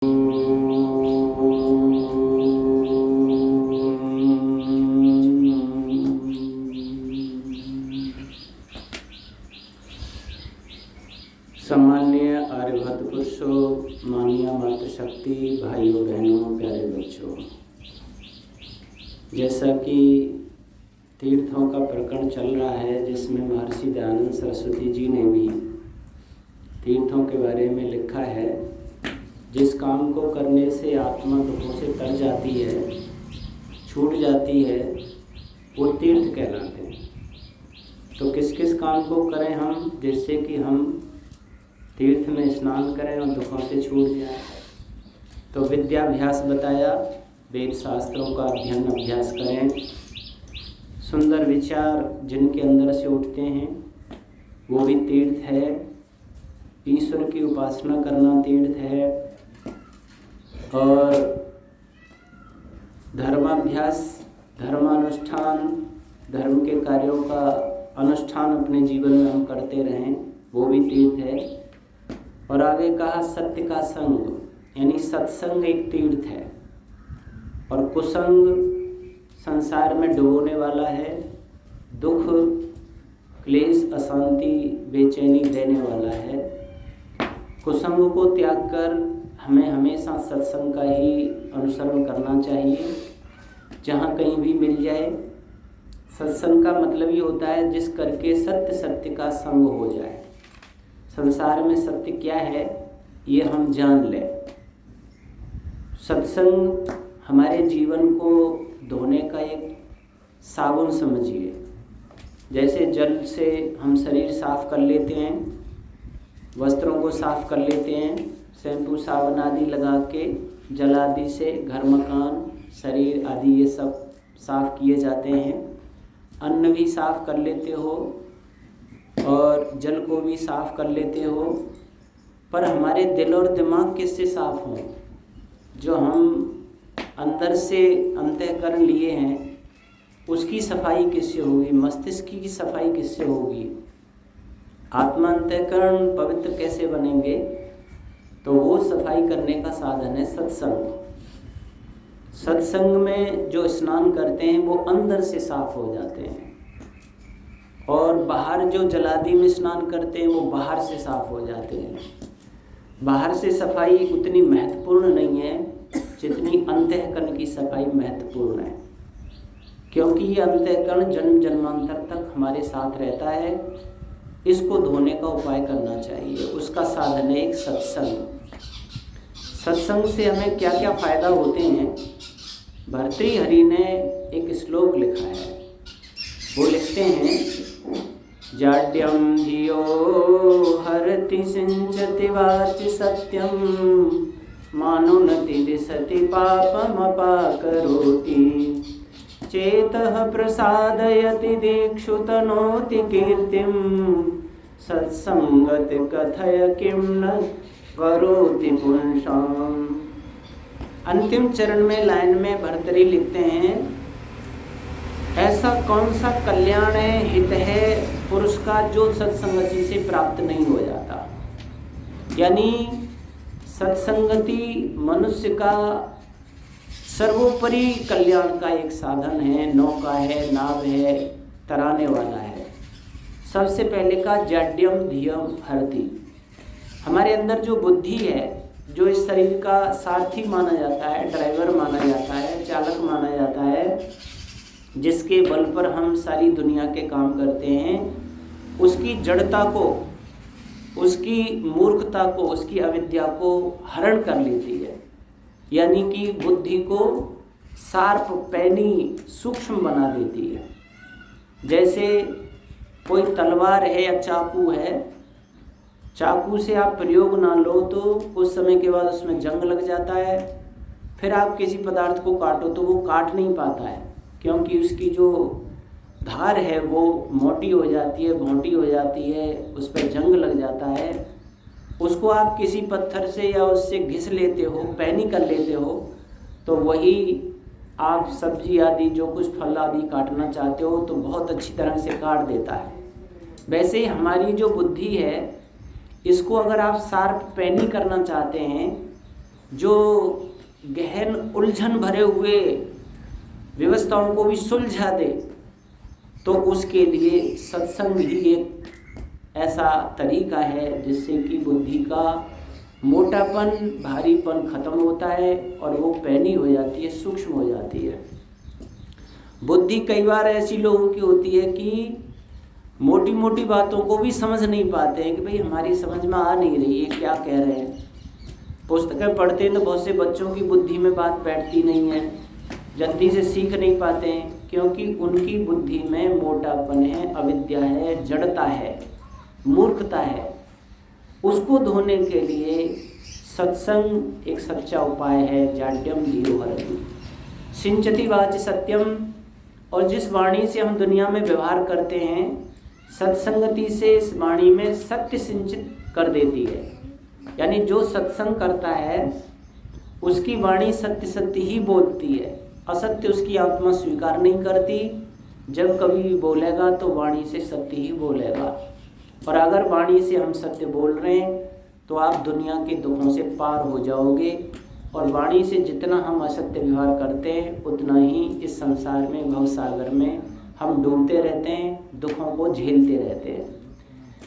सम्मान्य आर्यभट्ट पुरुषों, माननीय मातृशक्ति, भाइयों बहनों, प्यारे बच्चों, जैसा कि तीर्थों का प्रकरण चल रहा है जिसमें महर्षि दयानंद सरस्वती जी ने भी तीर्थों के बारे में लिखा है। जिस काम को करने से आत्मा दुखों से तर जाती है, छूट जाती है, वो तीर्थ कहलाते हैं। तो किस किस काम को करें हम, जिससे कि हम तीर्थ में स्नान करें और दुखों से छूट जाए। तो विद्याभ्यास बताया, वेद शास्त्रों का अध्ययन अभ्यास करें। सुंदर विचार जिनके अंदर से उठते हैं वो भी तीर्थ है। ईश्वर की उपासना करना तीर्थ है। और धर्माभ्यास, धर्मानुष्ठान, धर्म के कार्यों का अनुष्ठान अपने जीवन में हम करते रहें, वो भी तीर्थ है। और आगे कहा सत्य का संग, यानी सत्संग एक तीर्थ है। और कुसंग संसार में डुबोने वाला है, दुख, क्लेश, अशांति, बेचैनी देने वाला है। कुसंग को त्याग कर हमें हमेशा सत्संग का ही अनुसरण करना चाहिए, जहाँ कहीं भी मिल जाए। सत्संग का मतलब ये होता है जिस करके सत्य का संग हो जाए। संसार में सत्य क्या है ये हम जान लें। सत्संग हमारे जीवन को धोने का एक साबुन समझिए। जैसे जल से हम शरीर साफ कर लेते हैं, वस्त्रों को साफ कर लेते हैं, शैम्पू साबुन आदि लगा के जल आदि से घर मकान शरीर आदि ये सब साफ किए जाते हैं। अन्न भी साफ कर लेते हो और जल को भी साफ कर लेते हो, पर हमारे दिल और दिमाग किससे साफ हों? जो हम अंदर से अंतःकरण लिए हैं उसकी सफाई किससे होगी? मस्तिष्क की सफाई किससे होगी? आत्मा अंतःकरण पवित्र कैसे बनेंगे? तो वो सफाई करने का साधन है सत्संग। सत्संग में जो स्नान करते हैं वो अंदर से साफ हो जाते हैं, और बाहर जो जलादि में स्नान करते हैं वो बाहर से साफ हो जाते हैं। बाहर से सफाई उतनी महत्वपूर्ण नहीं है जितनी अंतःकरण की सफाई महत्वपूर्ण है, क्योंकि ये अंतःकरण जन्म जन्मांतर तक हमारे साथ रहता है। इसको धोने का उपाय करना चाहिए, उसका साधन है एक सत्संग। सत्संग से हमें क्या क्या फायदा होते हैं? भर्तृहरि ने एक श्लोक लिखा है, वो लिखते हैं, जाड्यम धियो हरति सिंचति वाचि सत्यम मानुनति दिशति पापमपाकरोति चेतः प्रसादयति दीक्षु तनोति कीर्तिम सत्संगति कथय किम न करोति पुंसाम। अंतिम चरण में लाइन में भर्तृहरि लिखते हैं, ऐसा कौन सा कल्याण है, हित है पुरुष का जो सत्संगति से प्राप्त नहीं हो जाता। यानी सत्संगति मनुष्य का सर्वोपरि कल्याण का एक साधन है, नौका है, नाव है, तराने वाला है। सबसे पहले का जाड्यम धियम हरति, हमारे अंदर जो बुद्धि है, जो इस शरीर का सारथी माना जाता है, ड्राइवर माना जाता है, चालक माना जाता है, जिसके बल पर हम सारी दुनिया के काम करते हैं, उसकी जड़ता को, उसकी मूर्खता को, उसकी अविद्या को हरण कर लेती है। यानी कि बुद्धि को शार्प, पैनी, सूक्ष्म बना देती है। जैसे कोई तलवार है या चाकू है, चाकू से आप प्रयोग ना लो तो कुछ समय के बाद उसमें जंग लग जाता है। फिर आप किसी पदार्थ को काटो तो वो काट नहीं पाता है, क्योंकि उसकी जो धार है वो मोटी हो जाती है, भोंटी हो जाती है, उस पर जंग लग जाता है। उसको आप किसी पत्थर से या उससे घिस लेते हो, पैनी कर लेते हो, तो वही आप सब्जी आदि जो कुछ फल आदि काटना चाहते हो तो बहुत अच्छी तरह से काट देता है। वैसे ही हमारी जो बुद्धि है, इसको अगर आप शार्प पैनी करना चाहते हैं जो गहन उलझन भरे हुए व्यवस्थाओं को भी सुलझा दे, तो उसके लिए सत्संग ही एक ऐसा तरीका है जिससे कि बुद्धि का मोटापन, भारीपन खत्म होता है और वो पैनी हो जाती है, सूक्ष्म हो जाती है। बुद्धि कई बार ऐसी लोगों की होती है कि मोटी मोटी बातों को भी समझ नहीं पाते हैं कि भाई हमारी समझ में आ नहीं रही है, क्या कह रहे हैं। पुस्तकें पढ़ते हैं तो बहुत से बच्चों की बुद्धि में बात बैठती नहीं है, जल्दी से सीख नहीं पाते हैं, क्योंकि उनकी बुद्धि में मोटापन है, अविद्या है, जड़ता है, मूर्खता है। उसको धोने के लिए सत्संग एक सच्चा उपाय है। जाड्यम धीरोहरति सिंचति वाच सत्यम। और जिस वाणी से हम दुनिया में व्यवहार करते हैं, सत्संगति से इस वाणी में सत्य सिंचित कर देती है। यानी जो सत्संग करता है उसकी वाणी सत्य सत्य ही बोलती है, असत्य उसकी आत्मा स्वीकार नहीं करती। जब कभी भी बोलेगा तो वाणी से सत्य ही बोलेगा। और अगर वाणी से हम सत्य बोल रहे हैं तो आप दुनिया के दुखों से पार हो जाओगे। और वाणी से जितना हम असत्य व्यवहार करते हैं उतना ही इस संसार में, भवसागर में हम डूबते रहते हैं, दुखों को झेलते रहते हैं।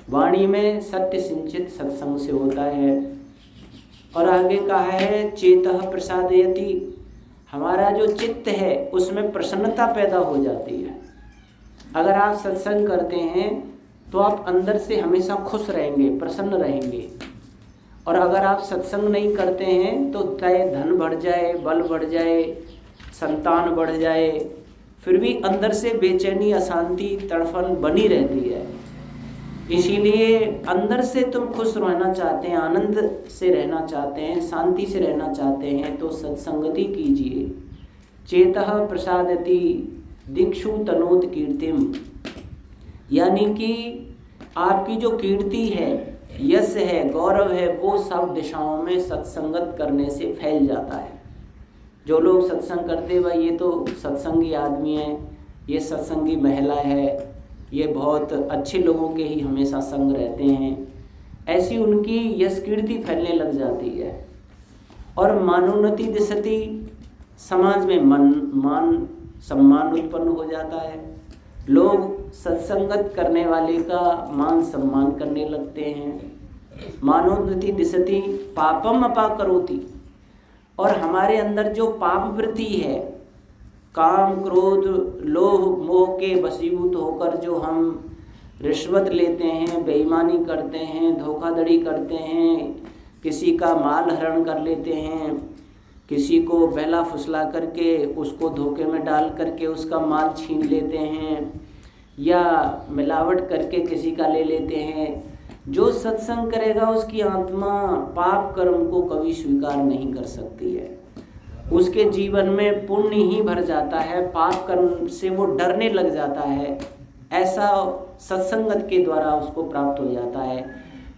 वाणी में सत्य सिंचित सत्संग से होता है। और आगे कहा है चेतः प्रसादयति, हमारा जो चित्त है उसमें प्रसन्नता पैदा हो जाती है। अगर आप सत्संग करते हैं तो आप अंदर से हमेशा खुश रहेंगे, प्रसन्न रहेंगे। और अगर आप सत्संग नहीं करते हैं तो चाहे धन बढ़ जाए, बल बढ़ जाए, संतान बढ़ जाए, फिर भी अंदर से बेचैनी, अशांति, तड़फन बनी रहती है। इसीलिए अंदर से तुम खुश रहना चाहते हैं, आनंद से रहना चाहते हैं, शांति से रहना चाहते हैं तो सत्संगति कीजिए। चेतः प्रसादति दिक्षु तनोत कीर्तिम, यानी कि आपकी जो कीर्ति है, यश है, गौरव है, वो सब दिशाओं में सत्संगत करने से फैल जाता है। जो लोग सत्संग करते भाई ये तो सत्संगी आदमी है, ये सत्संगी महिला है, ये बहुत अच्छे लोगों के ही हमेशा संग रहते हैं, ऐसी उनकी यश कीर्ति फैलने लग जाती है। और मानोन्नति दिशति, समाज में मान सम्मान उत्पन्न हो जाता है। लोग सत्संगत करने वाले का मान सम्मान करने लगते हैं। मानोन्नति दिशति पापम अपाकरोति, और हमारे अंदर जो पाप वृत्ति है, काम, क्रोध, लोभ, मोह के वशीभूत होकर जो हम रिश्वत लेते हैं, बेईमानी करते हैं, धोखाधड़ी करते हैं, किसी का माल हरण कर लेते हैं, किसी को बहला फुसला करके उसको धोखे में डाल करके उसका माल छीन लेते हैं, या मिलावट करके किसी का ले लेते हैं। जो सत्संग करेगा उसकी आत्मा पाप कर्म को कभी स्वीकार नहीं कर सकती है। उसके जीवन में पुण्य ही भर जाता है, पाप कर्म से वो डरने लग जाता है। ऐसा सत्संगत के द्वारा उसको प्राप्त हो जाता है,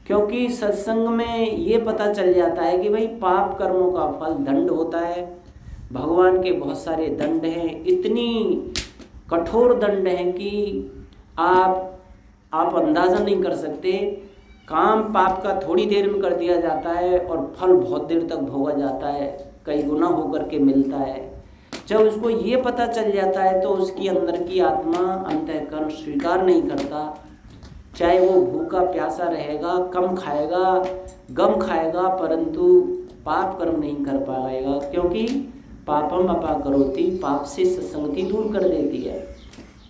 क्योंकि सत्संग में ये पता चल जाता है कि भाई पाप कर्मों का फल दंड होता है। भगवान के बहुत सारे दंड हैं, इतनी कठोर दंड हैं कि आप अंदाज़ा नहीं कर सकते। काम पाप का थोड़ी देर में कर दिया जाता है और फल बहुत देर तक भोगा जाता है, कई गुना होकर के मिलता है। जब उसको ये पता चल जाता है तो उसकी अंदर की आत्मा अंतःकरण स्वीकार नहीं करता। चाहे वो भूखा प्यासा रहेगा, कम खाएगा, गम खाएगा, परंतु पाप कर्म नहीं कर पाएगा, क्योंकि पापम अपाकरोति, पाप से सत्संगति दूर कर देती है।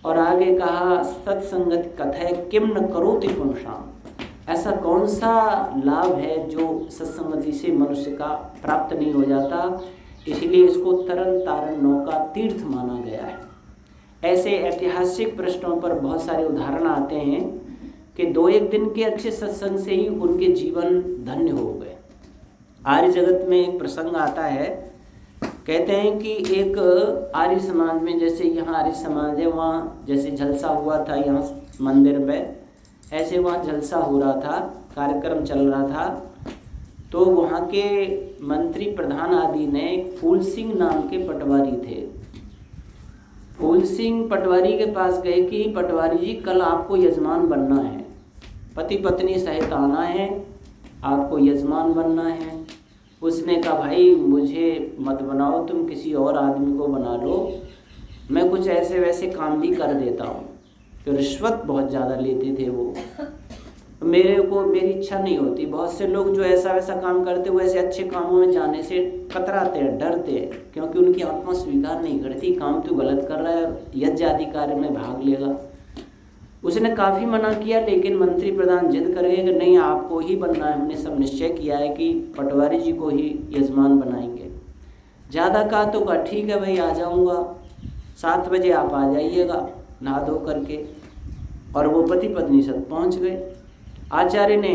और आगे कहा सत्संगति कथय किम न करोति पुंसाम, ऐसा कौन सा लाभ है जो सत्संगति से मनुष्य का प्राप्त नहीं हो जाता। इसलिए इसको तरन तारण नौका तीर्थ माना गया है। ऐसे ऐतिहासिक प्रश्नों पर बहुत सारे उदाहरण आते हैं कि 2-1 दिन के अच्छे सत्संग से ही उनके जीवन धन्य हो गए। आर्य जगत में एक प्रसंग आता है, कहते हैं कि एक आर्य समाज में, जैसे यहाँ आर्य समाज है, वहाँ जैसे जलसा हुआ था यहाँ मंदिर में, ऐसे वहाँ जलसा हो रहा था, कार्यक्रम चल रहा था। तो वहाँ के मंत्री प्रधान आदि ने फूल सिंह नाम के पटवारी थे, फूल सिंह पटवारी के पास गए कि पटवारी जी कल आपको यजमान बनना है, पति पत्नी सहित आना है, आपको यजमान बनना है। उसने कहा भाई मुझे मत बनाओ, तुम किसी और आदमी को बना लो, मैं कुछ ऐसे वैसे काम भी कर देता हूँ। तो रिश्वत बहुत ज़्यादा लेते थे वो। मेरी इच्छा नहीं होती। बहुत से लोग जो ऐसा वैसा काम करते वो ऐसे अच्छे कामों में जाने से कतराते हैं, डरते हैं, क्योंकि उनकी आत्मा स्वीकार नहीं करती काम तो गलत कर रहा है, यज्ञ आदि कार्य में भाग लेगा। उसने काफ़ी मना किया, लेकिन मंत्री प्रधान जिद कर गए कि नहीं आपको ही बनना है, हमने सब निश्चय किया है कि पटवारी जी को ही यजमान बनाएंगे। ज़्यादा कहा तो कहा ठीक है भाई आ जाऊँगा, 7 बजे आप आ जाइएगा नहा धो करके। और वो पति पत्नी सब पहुँच गए। आचार्य ने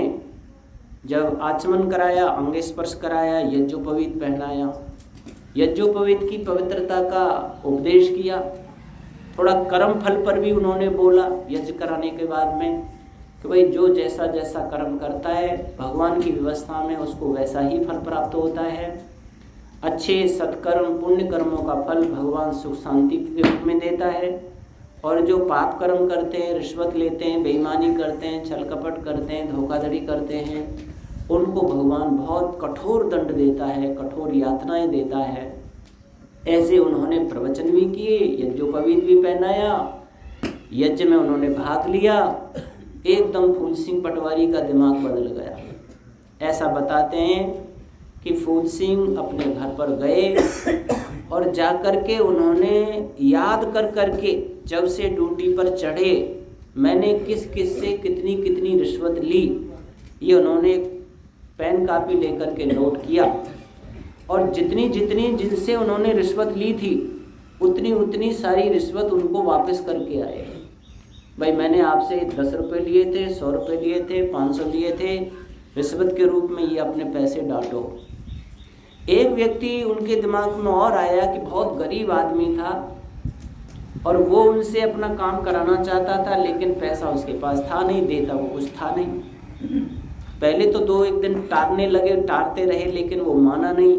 जब आचमन कराया, अंग स्पर्श कराया, यज्ञोपवीत पहनाया, यज्ञोपवीत की पवित्रता का उपदेश किया, थोड़ा कर्म फल पर भी उन्होंने बोला यज्ञ कराने के बाद में कि भाई जो जैसा जैसा कर्म करता है भगवान की व्यवस्था में उसको वैसा ही फल प्राप्त होता है। अच्छे सत्कर्म पुण्य कर्मों का फल भगवान सुख शांति के रूप में देता है, और जो पाप कर्म करते हैं, रिश्वत लेते हैं, बेईमानी करते हैं, छल कपट करते हैं, धोखाधड़ी करते हैं, उनको भगवान बहुत कठोर दंड देता है, कठोर यातनाएं देता है। ऐसे उन्होंने प्रवचन भी किए, यज्ञोपवीत भी पहनाया, यज्ञ में उन्होंने भाग लिया। एकदम फूल सिंह पटवारी का दिमाग बदल गया। ऐसा बताते हैं कि फूल सिंह अपने घर पर गए और जा कर के उन्होंने याद कर करके जब से ड्यूटी पर चढ़े मैंने किस किस से कितनी कितनी रिश्वत ली, ये उन्होंने पेन कापी लेकर के नोट किया। और जितनी जितनी जिनसे उन्होंने रिश्वत ली थी उतनी उतनी सारी रिश्वत उनको वापस करके आए। भाई मैंने आपसे 10 रुपये लिए थे, 100 रुपये लिए थे, 500 लिए थे, रिश्वत के रूप में ये अपने पैसे डांटो। एक व्यक्ति उनके दिमाग में और आया कि बहुत गरीब आदमी था और वो उनसे अपना काम कराना चाहता था, लेकिन पैसा उसके पास था नहीं, देता वो कुछ था नहीं। पहले तो 2-1 दिन टारने लगे, टारते रहे, लेकिन वो माना नहीं।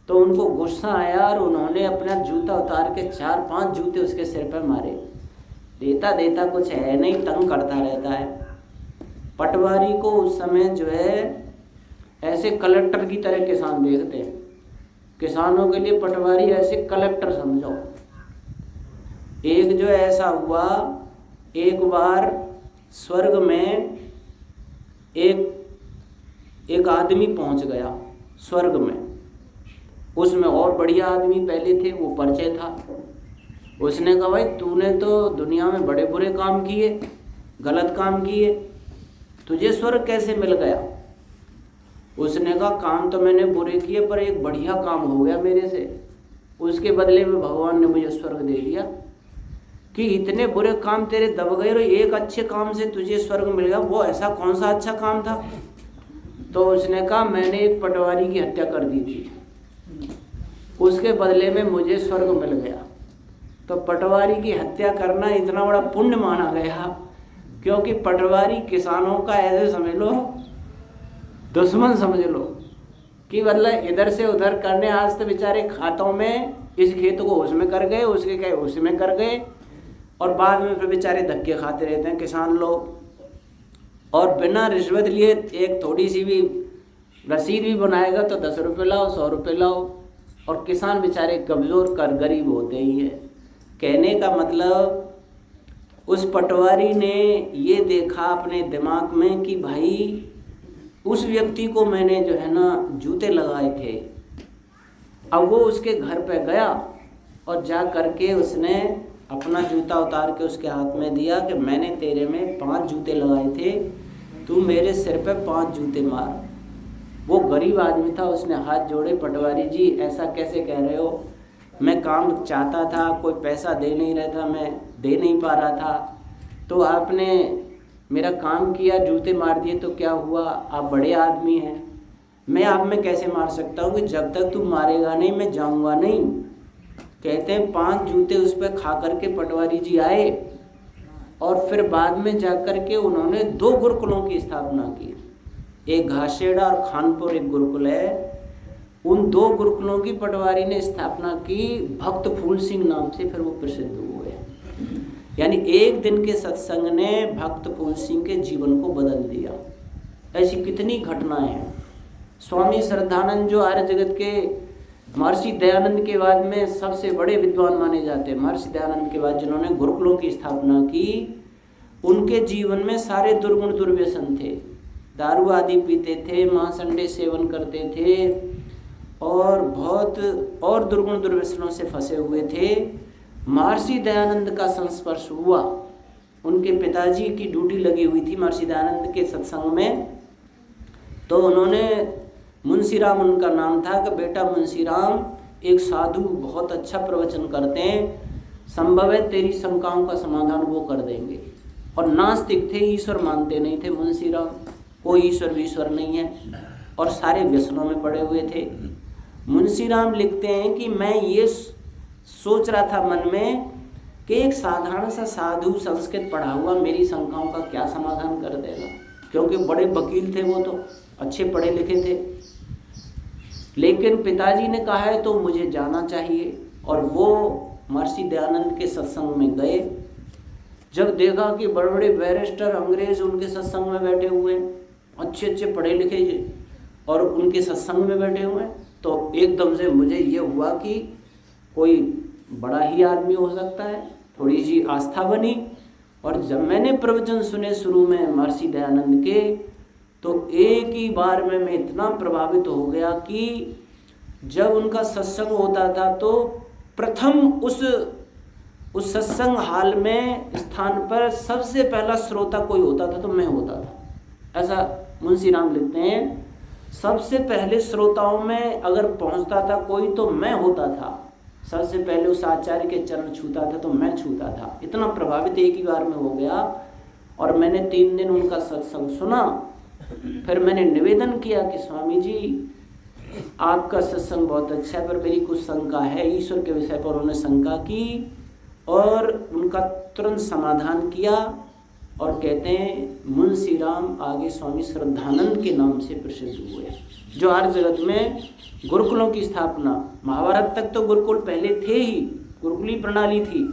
तो उनको गुस्सा आया और उन्होंने अपना जूता उतार के 4-5 जूते उसके सिर पर मारे। देता देता कुछ है नहीं, तंग करता रहता है। पटवारी को उस समय जो है ऐसे कलेक्टर की तरह किसान देखते हैं। किसानों के लिए पटवारी ऐसे कलेक्टर समझो। एक जो ऐसा हुआ, एक बार स्वर्ग में एक आदमी पहुंच गया स्वर्ग में। उसमें और बढ़िया आदमी पहले थे, वो परिचय था। उसने कहा भाई तूने तो दुनिया में बड़े बुरे काम किए, गलत काम किए, तुझे स्वर्ग कैसे मिल गया? उसने कहा काम तो मैंने बुरे किए पर एक बढ़िया काम हो गया मेरे से, उसके बदले में भगवान ने मुझे स्वर्ग दे दिया। कि इतने बुरे काम तेरे दब गए और एक अच्छे काम से तुझे स्वर्ग मिल गया, वो ऐसा कौन सा अच्छा काम था? तो उसने कहा मैंने एक पटवारी की हत्या कर दी थी, उसके बदले में मुझे स्वर्ग मिल गया। तो पटवारी की हत्या करना इतना बड़ा पुण्य माना गया, क्योंकि पटवारी किसानों का ऐसे समझ लो दुश्मन समझ लो कि मतलब इधर से उधर करने, आज तो बेचारे खातों में इस खेत को उसमें कर गए, उसके कहे उसमें कर गए, और बाद में फिर बेचारे धक्के खाते रहते हैं किसान लोग। और बिना रिश्वत लिए एक थोड़ी सी भी रसीद भी बनाएगा तो 10 रुपये लाओ, 100 रुपये लाओ, और किसान बेचारे कमज़ोर कर गरीब होते ही है। कहने का मतलब उस पटवारी ने ये देखा अपने दिमाग में कि भाई उस व्यक्ति को मैंने जो है ना जूते लगाए थे। अब वो उसके घर पे गया और जा करके उसने अपना जूता उतार के उसके हाथ में दिया कि मैंने तेरे में 5 जूते लगाए थे, तू मेरे सिर पे 5 जूते मार। वो गरीब आदमी था, उसने हाथ जोड़े, पटवारी जी ऐसा कैसे कह रहे हो, मैं काम चाहता था, कोई पैसा दे नहीं रहा था, मैं दे नहीं पा रहा था, तो आपने मेरा काम किया, जूते मार दिए तो क्या हुआ? आप बड़े आदमी हैं, मैं आप में कैसे मार सकता हूँ कि जब तक तू मारेगा नहीं मैं जाऊँगा नहीं। कहते हैं 5 जूते उस पर खा करके पटवारी जी आए और फिर बाद में जाकर के उन्होंने 2 गुरुकुलों की स्थापना की। एक घासेड़ा और खानपुर एक गुरुकुल है, उन 2 गुरुकुलों की पटवारी ने स्थापना की। भक्त फूल सिंह नाम से फिर वो प्रसिद्ध हुए। यानी एक दिन के सत्संग ने भक्त फूल सिंह के जीवन को बदल दिया। ऐसी कितनी घटनाएं हैं। स्वामी श्रद्धानंद जो आर्य जगत के महर्षि दयानंद के बाद में सबसे बड़े विद्वान माने जाते हैं, महर्षि दयानंद के बाद जिन्होंने गुरुकुलों की स्थापना की, उनके जीवन में सारे दुर्गुण दुर्व्यसन थे। दारू आदि पीते थे, महासंडे सेवन करते थे और बहुत और दुर्गुण दुर्व्यसनों से फंसे हुए थे। महर्षि दयानंद का संस्पर्श हुआ, उनके पिताजी की ड्यूटी लगी हुई थी महर्षि दयानंद के सत्संग में, तो उन्होंने, मुंशीराम उनका नाम था, कि बेटा मुंशीराम एक साधु बहुत अच्छा प्रवचन करते हैं, संभव है तेरी शंकाओं का समाधान वो कर देंगे। और नास्तिक थे, ईश्वर मानते नहीं थे मुंशीराम, कोई ईश्वर नहीं है, और सारे व्यसनों में पड़े हुए थे। मुंशीराम लिखते हैं कि मैं ये सोच रहा था मन में कि एक साधारण सा साधु संस्कृत पढ़ा हुआ मेरी शंकाओं का क्या समाधान कर देगा, क्योंकि बड़े वकील थे, वो तो अच्छे पढ़े लिखे थे। लेकिन पिताजी ने कहा है तो मुझे जाना चाहिए, और वो महर्षि दयानंद के सत्संग में गए। जब देखा कि बड़े बड़े बैरिस्टर अंग्रेज उनके सत्संग में बैठे हुए हैं, अच्छे अच्छे पढ़े लिखे और उनके सत्संग में बैठे हुए हैं, तो एकदम से मुझे ये हुआ कि कोई बड़ा ही आदमी हो सकता है, थोड़ी सी आस्था बनी। और जब मैंने प्रवचन सुने शुरू में महर्षि दयानंद के, तो एक ही बार में मैं इतना प्रभावित हो गया कि जब उनका सत्संग होता था तो प्रथम उस सत्संग हाल में स्थान पर सबसे पहला श्रोता कोई होता था तो मैं होता था। ऐसा मुंशीराम लिखते हैं, सबसे पहले श्रोताओं में अगर पहुंचता था कोई तो मैं होता था, सबसे पहले उस आचार्य के चरण छूता था तो मैं छूता था। इतना प्रभावित एक ही बार में हो गया। और मैंने 3 दिन उनका सत्संग सुना। फिर मैंने निवेदन किया कि स्वामी जी आपका सत्संग बहुत अच्छा है, पर मेरी कुछ शंका है ईश्वर के विषय पर। उन्होंने शंका की और उनका तुरंत समाधान किया, और कहते हैं मुंशीराम आगे स्वामी श्रद्धानंद के नाम से प्रसिद्ध हुए, जो हर जगत में गुरुकुलों की स्थापना, महाभारत तक तो गुरुकुल पहले थे ही, गुरुकुली प्रणाली थी,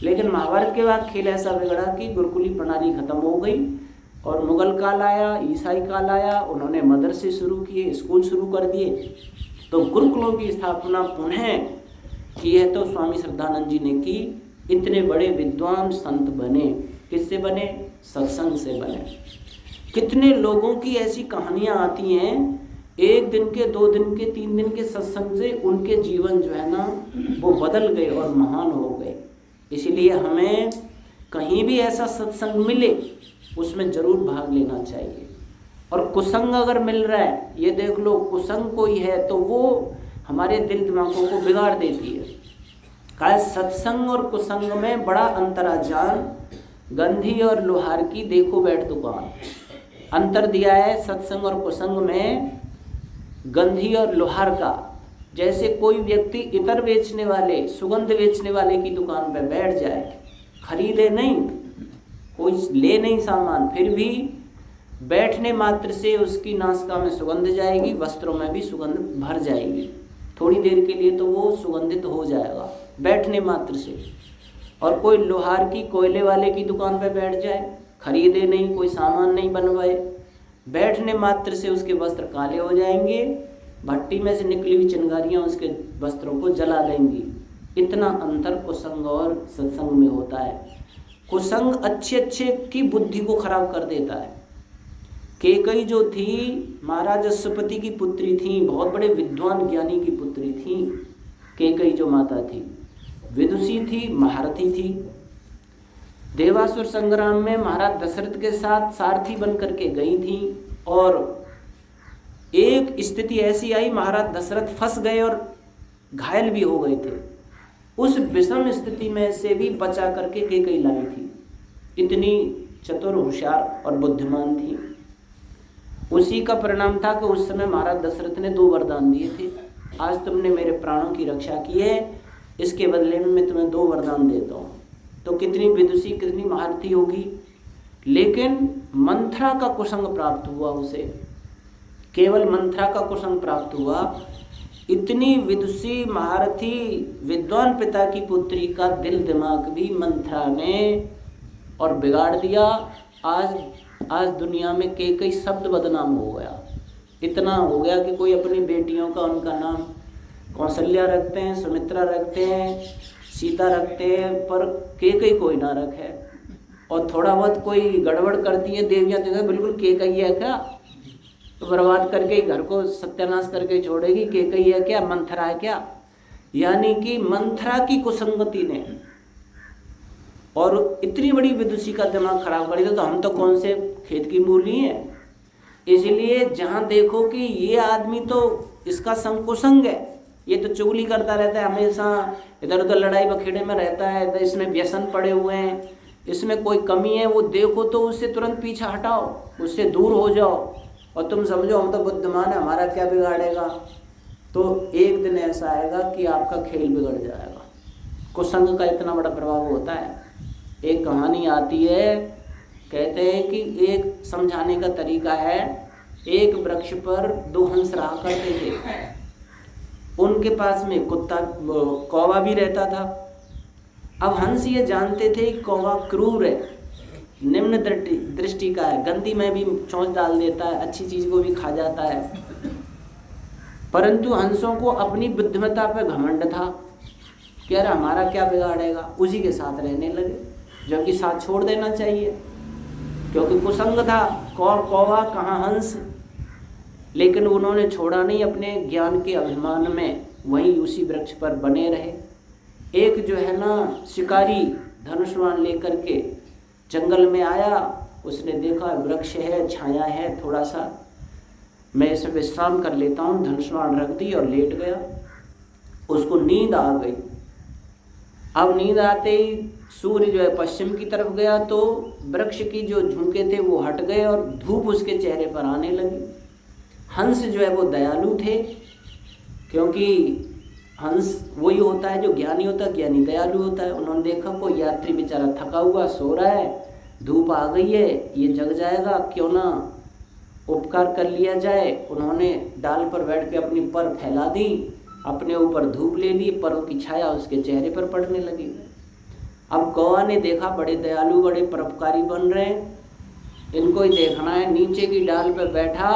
लेकिन महाभारत के बाद खेल ऐसा बिगड़ा कि गुरुकुली प्रणाली खत्म हो गई और मुगल काल आया, ईसाई काल आया, उन्होंने मदरसे शुरू किए, स्कूल शुरू कर दिए, तो गुरुकुलों की स्थापना पुनः की है तो स्वामी श्रद्धानंद जी ने की। इतने बड़े विद्वान संत बने, किससे बने? सत्संग से बने। कितने लोगों की ऐसी कहानियां आती हैं, 1 दिन के, 2 दिन के, 3 दिन के सत्संग से उनके जीवन जो है ना वो बदल गए और महान हो गए। इसलिए हमें कहीं भी ऐसा सत्संग मिले उसमें जरूर भाग लेना चाहिए। और कुसंग अगर मिल रहा है, ये देख लो कुसंग कोई है तो वो हमारे दिल दिमागों को बिगाड़ देती है। कहा सत्संग और कुसंग में बड़ा अंतर आ जान, गंधी और लोहार की देखो बैठ दुकान। अंतर दिया है सत्संग और कुसंग में गंधी और लोहार का। जैसे कोई व्यक्ति इतर बेचने वाले, सुगंध बेचने वाले की दुकान पर बैठ जाए, खरीदे नहीं, कोई ले नहीं सामान, फिर भी बैठने मात्र से उसकी नासिका में सुगंध जाएगी, वस्त्रों में भी सुगंध भर जाएगी, थोड़ी देर के लिए तो वो सुगंधित हो जाएगा बैठने मात्र से। और कोई लोहार की, कोयले वाले की दुकान पर बैठ जाए, खरीदे नहीं, कोई सामान नहीं बनवाए, बैठने मात्र से उसके वस्त्र काले हो जाएंगे, भट्टी में से निकली हुई चिंगारियाँ उसके वस्त्रों को जला देंगी। इतना अंतर कुसंग और सत्संग में होता है। कुसंग अच्छे अच्छे की बुद्धि को खराब कर देता है। केकई जो थी महाराज अश्वपति की पुत्री थी, बहुत बड़े विद्वान ज्ञानी की पुत्री थी। केकई जो माता थी विदुषी थी, महारथी थी। देवासुर संग्राम में महाराज दशरथ के साथ सारथी बन करके गई थी, और एक स्थिति ऐसी आई महाराज दशरथ फंस गए और घायल भी हो गए थे। उस विषम स्थिति में से भी बचा करके केकई लाई थी। इतनी चतुर, होशियार और बुद्धिमान थी। उसी का परिणाम था कि उस समय महाराज दशरथ ने 2 वरदान दिए थे। आज तुमने मेरे प्राणों की रक्षा की है, इसके बदले में मैं तुम्हें 2 वरदान देता हूँ। तो कितनी विदुषी, कितनी महारथी होगी। लेकिन मंथरा का कुसंग प्राप्त हुआ उसे, केवल मंथरा का कुसंग प्राप्त हुआ। इतनी विदुषी, महारथी, विद्वान पिता की पुत्री का दिल दिमाग भी मंथरा ने और बिगाड़ दिया। आज दुनिया में केकई शब्द बदनाम हो गया। इतना हो गया कि कोई अपनी बेटियों का उनका नाम कौशल्या रखते हैं, सुमित्रा रखते हैं, सीता रखते हैं, पर केकई कोई ना रखे। और थोड़ा बहुत कोई गड़बड़ करती है देवियाँ तो बिल्कुल केकई है क्या, तो बर्बाद करके घर को सत्यानाश करके छोड़ेगी, केकई है क्या, मंथरा है क्या। यानी कि मंथरा की कुसंगति ने और इतनी बड़ी विदुषी का दिमाग खराब कर दिया, तो हम तो कौन से खेत की मूली हैं। इसलिए जहाँ देखो कि ये आदमी तो इसका संग कुसंग है, ये तो चुगली करता रहता है, हमेशा इधर उधर लड़ाई बखेड़े में रहता है, तो इसमें व्यसन पड़े हुए हैं, इसमें कोई कमी है वो देखो तो उससे तुरंत पीछा हटाओ, उससे दूर हो जाओ और तुम समझो हम तो बुद्धिमान है, हमारा क्या बिगाड़ेगा। तो एक दिन ऐसा आएगा कि आपका खेल बिगड़ जाएगा। कुसंग का इतना बड़ा प्रभाव होता है। एक कहानी आती है, कहते हैं कि एक समझाने का तरीका है, एक वृक्ष पर 2 हंस रहा करते थे, उनके पास में कुत्ता कौवा भी रहता था। अब हंस ये जानते थे कि कौवा क्रूर है, निम्न दृष्टि का है, गंदी में भी चोंच डाल देता है, अच्छी चीज़ को भी खा जाता है, परंतु हंसों को अपनी बुद्धिमत्ता पे घमंड था कि यार हमारा क्या बिगाड़ेगा, उसी के साथ रहने लगे, जबकि साथ छोड़ देना चाहिए क्योंकि कुसंग था। कौवा कहाँ हंस, लेकिन उन्होंने छोड़ा नहीं, अपने ज्ञान के अभिमान में वहीं उसी वृक्ष पर बने रहे। एक जो है ना शिकारी धनुष्वान लेकर के जंगल में आया, उसने देखा वृक्ष है, छाया है, थोड़ा सा मैं इसे विश्राम कर लेता हूँ, धनुष्वान रख दी और लेट गया। उसको नींद आ गई। अब नींद आते ही सूर्य जो है पश्चिम की तरफ गया, तो वृक्ष की जो झुंके थे वो हट गए और धूप उसके चेहरे पर आने लगी। हंस जो है वो दयालु थे, क्योंकि हंस वही होता है जो ज्ञानी होता है, ज्ञानी दयालु होता है। उन्होंने देखा कोई यात्री बेचारा थका हुआ सो रहा है, धूप आ गई है, ये जग जाएगा, क्यों ना उपकार कर लिया जाए। उन्होंने डाल पर बैठ के अपनी पर फैला दी, अपने ऊपर धूप ले ली, परों की छाया उसके चेहरे पर पड़ने लगी। अब कौवा ने देखा बड़े दयालु बड़े परोपकारी बन रहे हैं, इनको ही देखना है, नीचे की डाल पर बैठा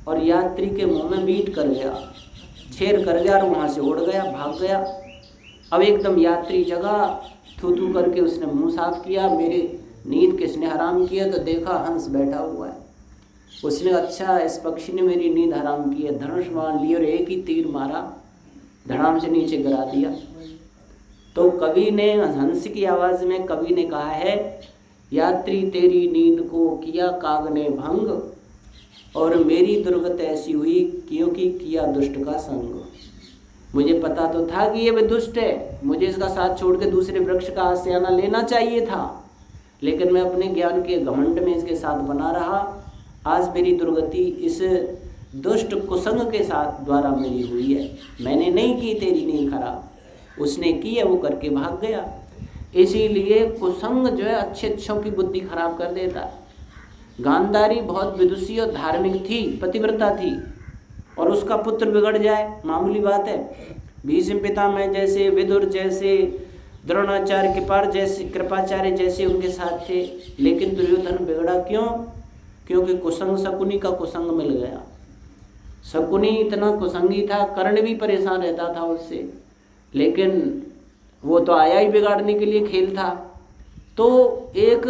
और यात्री के मुंह में बीट कर गया, छेर कर गया और वहाँ से उड़ गया, भाग गया। अब एकदम यात्री जगा, थू थू करके उसने मुंह साफ किया, मेरी नींद किसने हराम किया, तो देखा हंस बैठा हुआ है। उसने अच्छा इस पक्षी ने मेरी नींद हराम की है, धनुष मान ली और एक ही तीर मारा, धड़ाम से नीचे गिरा दिया। तो कवि ने हंस की आवाज़ में कवि ने कहा है, यात्री तेरी नींद को किया काग ने भंग, और मेरी दुर्गत ऐसी हुई क्योंकि किया दुष्ट का संग। मुझे पता तो था कि ये भी दुष्ट है, मुझे इसका साथ छोड़ के दूसरे वृक्ष का आश्रय लेना चाहिए था, लेकिन मैं अपने ज्ञान के घमंड में इसके साथ बना रहा। आज मेरी दुर्गति इस दुष्ट कुसंग के साथ द्वारा मेरी हुई है। मैंने नहीं की तेरी नींद खराब, उसने की है, वो करके भाग गया। इसीलिए कुसंग जो है अच्छे अच्छों की बुद्धि खराब कर देता है। गांधारी बहुत विदुषी और धार्मिक थी, पतिव्रता थी, और उसका पुत्र बिगड़ जाए मामूली बात है। भीष्म पितामह जैसे, विदुर जैसे, द्रोणाचार्य कृपाचार्य जैसे उनके साथ थे, लेकिन दुर्योधन बिगड़ा क्यों? क्योंकि कुसंग शकुनी का कुसंग मिल गया। शकुनी इतना कुसंगी था, कर्ण भी परेशान रहता था उससे, लेकिन वो तो आया ही बिगाड़ने के लिए, खेल था। तो एक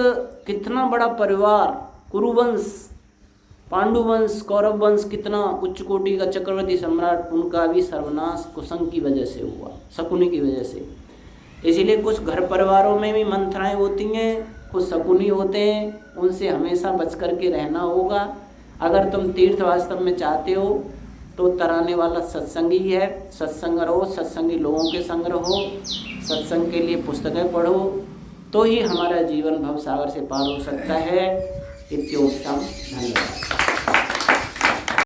कितना बड़ा परिवार, कुरुवंश, पांडुवंश, कौरव वंश, कितना उच्च कोटि का चक्रवर्ती सम्राट, उनका भी सर्वनाश कुसंग की वजह से हुआ, शकुनी की वजह से। इसीलिए कुछ घर परिवारों में भी मंथराएं होती हैं, कुछ शकुनी होते हैं, उनसे हमेशा बच करके रहना होगा। अगर तुम तीर्थ वास्तव में चाहते हो तो तराने वाला सत्संगी है, सत्संग रहो, सत्संगी लोगों के संग रहो, सत्संग के लिए पुस्तकें पढ़ो, तो ही हमारा जीवन भवसागर से पार हो सकता है। इत्योक्तम। धन्यवाद।